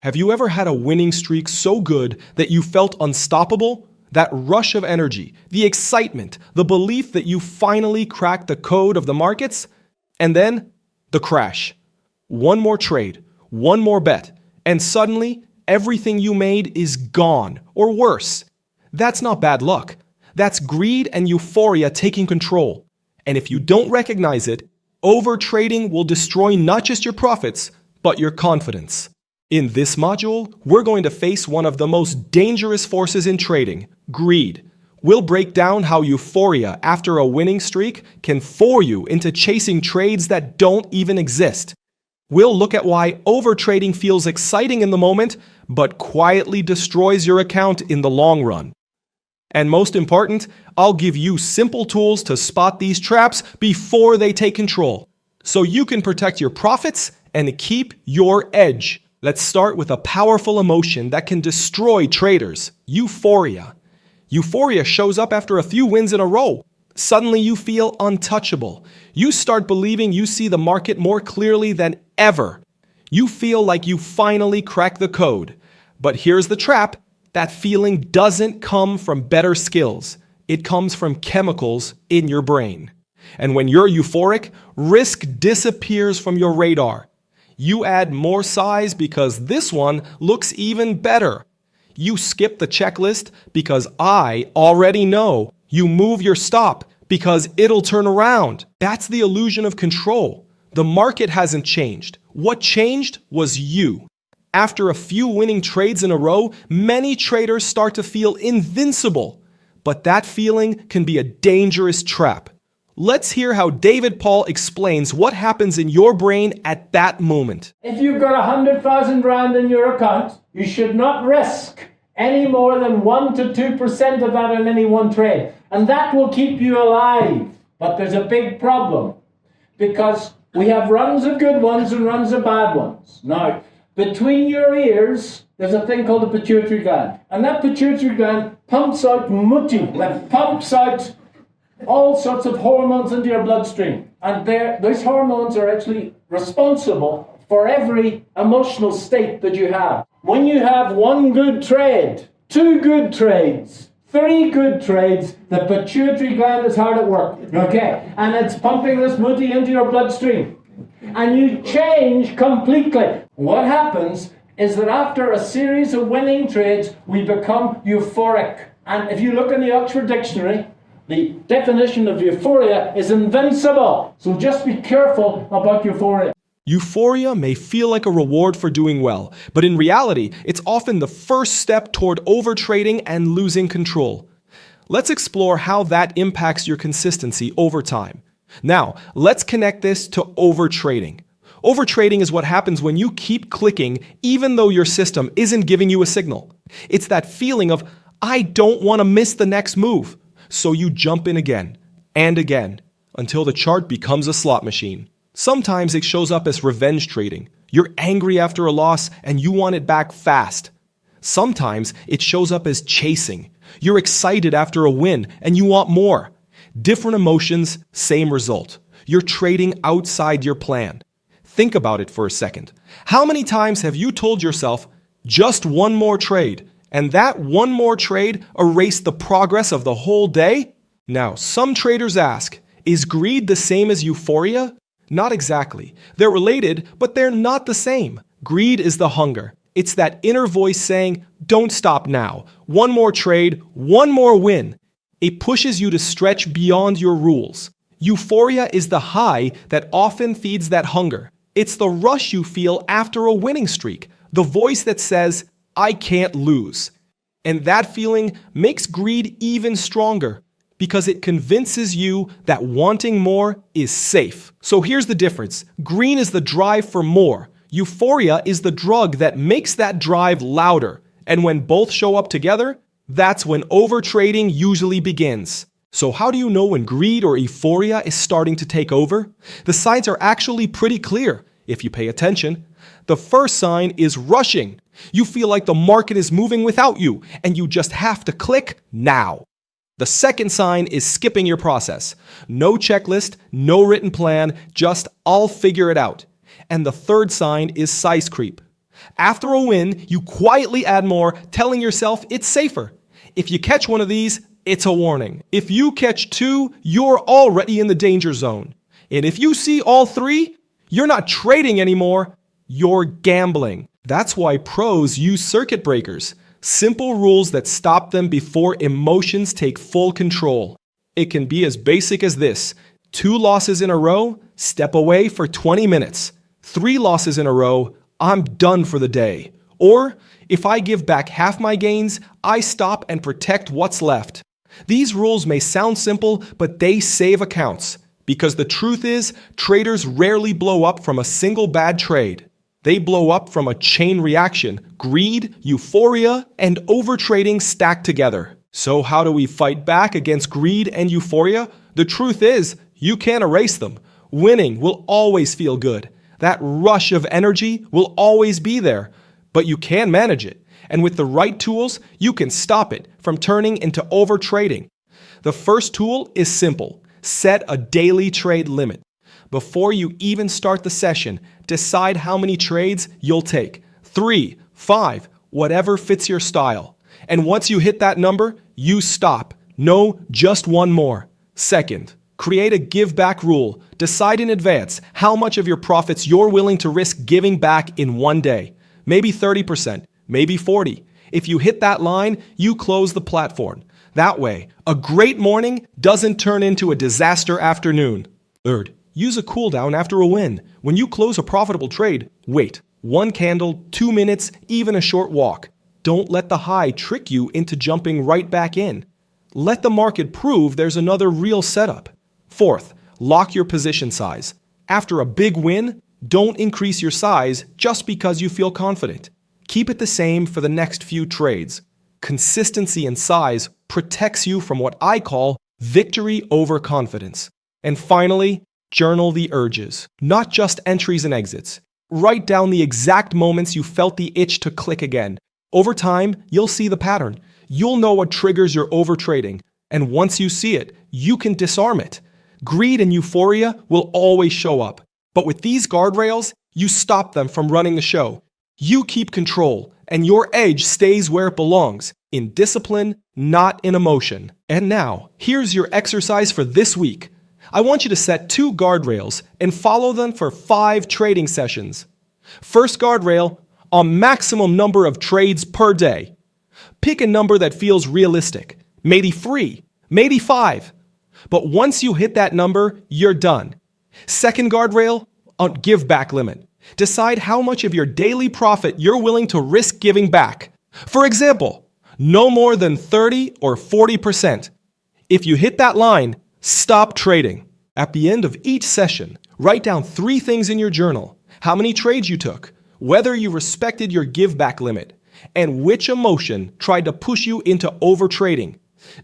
Have you ever had a winning streak so good that you felt unstoppable? That rush of energy, the excitement, the belief that you finally cracked the code of the markets? And then, the crash. One more trade, one more bet, and suddenly, everything you made is gone, or worse. That's not bad luck. That's greed and euphoria taking control. And if you don't recognize it, overtrading will destroy not just your profits, but your confidence. In this module, we're going to face one of the most dangerous forces in trading, greed. We'll break down how euphoria after a winning streak can fool you into chasing trades that don't even exist. We'll look at why overtrading feels exciting in the moment, but quietly destroys your account in the long run. And most important, I'll give you simple tools to spot these traps before they take control, so you can protect your profits and keep your edge. Let's start with a powerful emotion that can destroy traders, euphoria. Euphoria shows up after a few wins in a row. Suddenly you feel untouchable. You start believing you see the market more clearly than ever. You feel like you finally cracked the code. But here's the trap. That feeling doesn't come from better skills. It comes from chemicals in your brain. And when you're euphoric, risk disappears from your radar. You add more size because this one looks even better. You skip the checklist because I already know. You move your stop because it'll turn around. That's the illusion of control. The market hasn't changed. What changed was you. After a few winning trades in a row, many traders start to feel invincible. But that feeling can be a dangerous trap. Let's hear how David Paul explains what happens in your brain at that moment. If you've got 100,000 rand in your account, you should not risk any more than 1 to 2% of that in any one trade. And that will keep you alive. But there's a big problem, because we have runs of good ones and runs of bad ones. Now, between your ears, there's a thing called the pituitary gland. And that pituitary gland pumps out muti, that pumps out all sorts of hormones into your bloodstream. And those hormones are actually responsible for every emotional state that you have. When you have one good trade, 2 good trades, 3 good trades, the pituitary gland is hard at work, okay? And it's pumping this muti into your bloodstream. And you change completely. What happens is that after a series of winning trades, we become euphoric. And if you look in the Oxford Dictionary, the definition of euphoria is invincible. So just be careful about euphoria. Euphoria may feel like a reward for doing well, but in reality, it's often the first step toward overtrading and losing control. Let's explore how that impacts your consistency over time. Now, let's connect this to overtrading. Overtrading is what happens when you keep clicking even though your system isn't giving you a signal. It's that feeling of, I don't want to miss the next move. So you jump in again and again until the chart becomes a slot machine. Sometimes it shows up as revenge trading. You're angry after a loss and you want it back fast. Sometimes it shows up as chasing. You're excited after a win and you want more. Different emotions, same result. You're trading outside your plan. Think about it for a second. How many times have you told yourself, just one more trade, and that one more trade erased the progress of the whole day? Now, some traders ask, is greed the same as euphoria? Not exactly. They're related, but they're not the same. Greed is the hunger. It's that inner voice saying, don't stop now. One more trade, one more win. It pushes you to stretch beyond your rules. Euphoria is the high that often feeds that hunger. It's the rush you feel after a winning streak, the voice that says, I can't lose. And that feeling makes greed even stronger because it convinces you that wanting more is safe. So here's the difference. Green is the drive for more. Euphoria is the drug that makes that drive louder. And when both show up together, that's when overtrading usually begins. So how do you know when greed or euphoria is starting to take over? The signs are actually pretty clear if you pay attention. The first sign is rushing. You feel like the market is moving without you, and you just have to click now. The second sign is skipping your process. No checklist, no written plan, just I'll figure it out. And the third sign is size creep. After a win, you quietly add more, telling yourself it's safer. If you catch one of these, it's a warning. If you catch two, you're already in the danger zone. And if you see all three, you're not trading anymore, you're gambling. That's why pros use circuit breakers, simple rules that stop them before emotions take full control. It can be as basic as this: 2 losses in a row, step away for 20 minutes. 3 losses in a row, I'm done for the day. Or, if I give back half my gains, I stop and protect what's left. These rules may sound simple, but they save accounts. Because the truth is, traders rarely blow up from a single bad trade. They blow up from a chain reaction: greed, euphoria, and overtrading stacked together. So how do we fight back against greed and euphoria? The truth is, you can't erase them. Winning will always feel good. That rush of energy will always be there. But you can manage it. And with the right tools, you can stop it from turning into overtrading. The first tool is simple. Set a daily trade limit. Before you even start the session, decide how many trades you'll take. 3, 5, whatever fits your style. And once you hit that number, you stop. No, just one more. Second, create a give back rule. Decide in advance how much of your profits you're willing to risk giving back in one day. Maybe 30%, maybe 40%. If you hit that line, you close the platform. That way, a great morning doesn't turn into a disaster afternoon. Third, use a cooldown after a win. When you close a profitable trade, wait. 1 candle, 2 minutes, even a short walk. Don't let the high trick you into jumping right back in. Let the market prove there's another real setup. Fourth, lock your position size. After a big win, don't increase your size just because you feel confident. Keep it the same for the next few trades. Consistency in size protects you from what I call victory over confidence. And finally, journal the urges, not just entries and exits. Write down the exact moments you felt the itch to click again. Over time, you'll see the pattern. You'll know what triggers your overtrading. And once you see it, you can disarm it. Greed and euphoria will always show up. But with these guardrails, you stop them from running the show. You keep control, and your edge stays where it belongs, in discipline, not in emotion. And now, here's your exercise for this week. I want you to set 2 guardrails and follow them for 5 trading sessions. First guardrail, a maximum number of trades per day. Pick a number that feels realistic. Maybe 3, maybe 5. But once you hit that number, you're done. Second guardrail, a give back limit. Decide how much of your daily profit you're willing to risk giving back. For example, no more than 30 or 40%. If you hit that line, stop trading. At the end of each session, write down 3 things in your journal: how many trades you took, whether you respected your give back limit, and which emotion tried to push you into overtrading.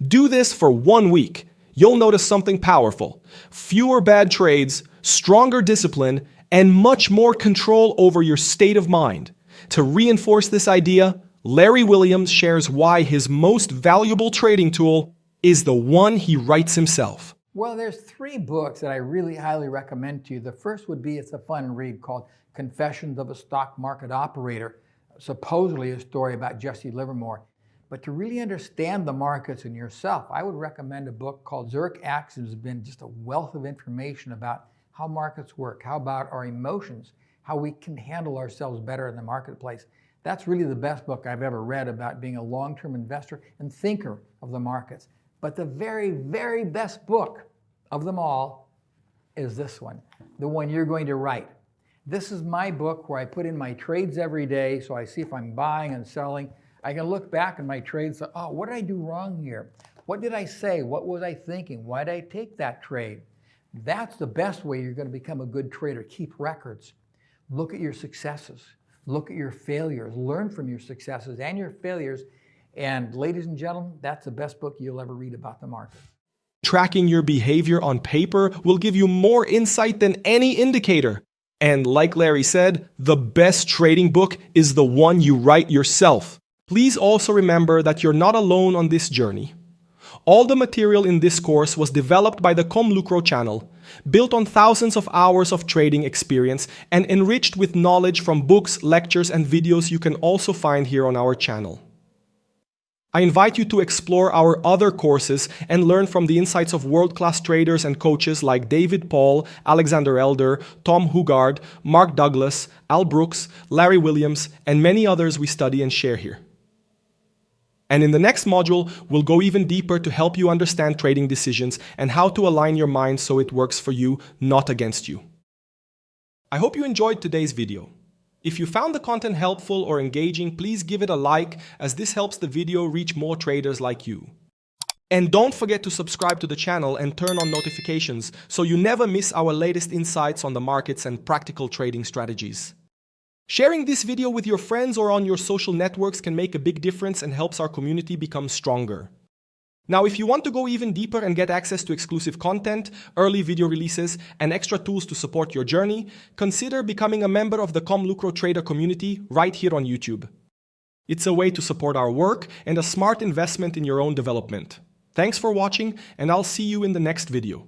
Do this for 1 week. You'll notice something powerful: fewer bad trades, stronger discipline, and much more control over your state of mind. To reinforce this idea, Larry Williams shares why his most valuable trading tool is the one he writes himself. Well, there's 3 books that I really highly recommend to you. The first would be, it's a fun read, called Confessions of a Stock Market Operator, supposedly a story about Jesse Livermore. But to really understand the markets and yourself, I would recommend a book called Zurich Axioms. It's been just a wealth of information about how markets work, how about our emotions, how we can handle ourselves better in the marketplace. That's really the best book I've ever read about being a long-term investor and thinker of the markets. But the very, very best book of them all is this one, the one you're going to write. This is my book where I put in my trades every day, so I see if I'm buying and selling. I can look back at my trades and say, oh, what did I do wrong here? What did I say? What was I thinking? Why did I take that trade? That's the best way you're going to become a good trader. Keep records. Look at your successes. Look at your failures. Learn from your successes and your failures. And ladies and gentlemen, that's the best book you'll ever read about the market. Tracking your behavior on paper will give you more insight than any indicator. And like Larry said, the best trading book is the one you write yourself. Please also remember that you're not alone on this journey. All the material in this course was developed by the ComLucro channel. built on thousands of hours of trading experience and enriched with knowledge from books, lectures, and videos you can also find here on our channel. I invite you to explore our other courses and learn from the insights of world-class traders and coaches like David Paul, Alexander Elder, Tom Hugard, Mark Douglas, Al Brooks, Larry Williams, and many others we study and share here. And in the next module, we'll go even deeper to help you understand trading decisions and how to align your mind so it works for you, not against you. I hope you enjoyed today's video. If you found the content helpful or engaging, please give it a like, as this helps the video reach more traders like you. And don't forget to subscribe to the channel and turn on notifications so you never miss our latest insights on the markets and practical trading strategies. Sharing this video with your friends or on your social networks can make a big difference and helps our community become stronger. Now, if you want to go even deeper and get access to exclusive content, early video releases, and extra tools to support your journey, consider becoming a member of the ComLucro Trader community right here on YouTube. It's a way to support our work and a smart investment in your own development. Thanks for watching, and I'll see you in the next video.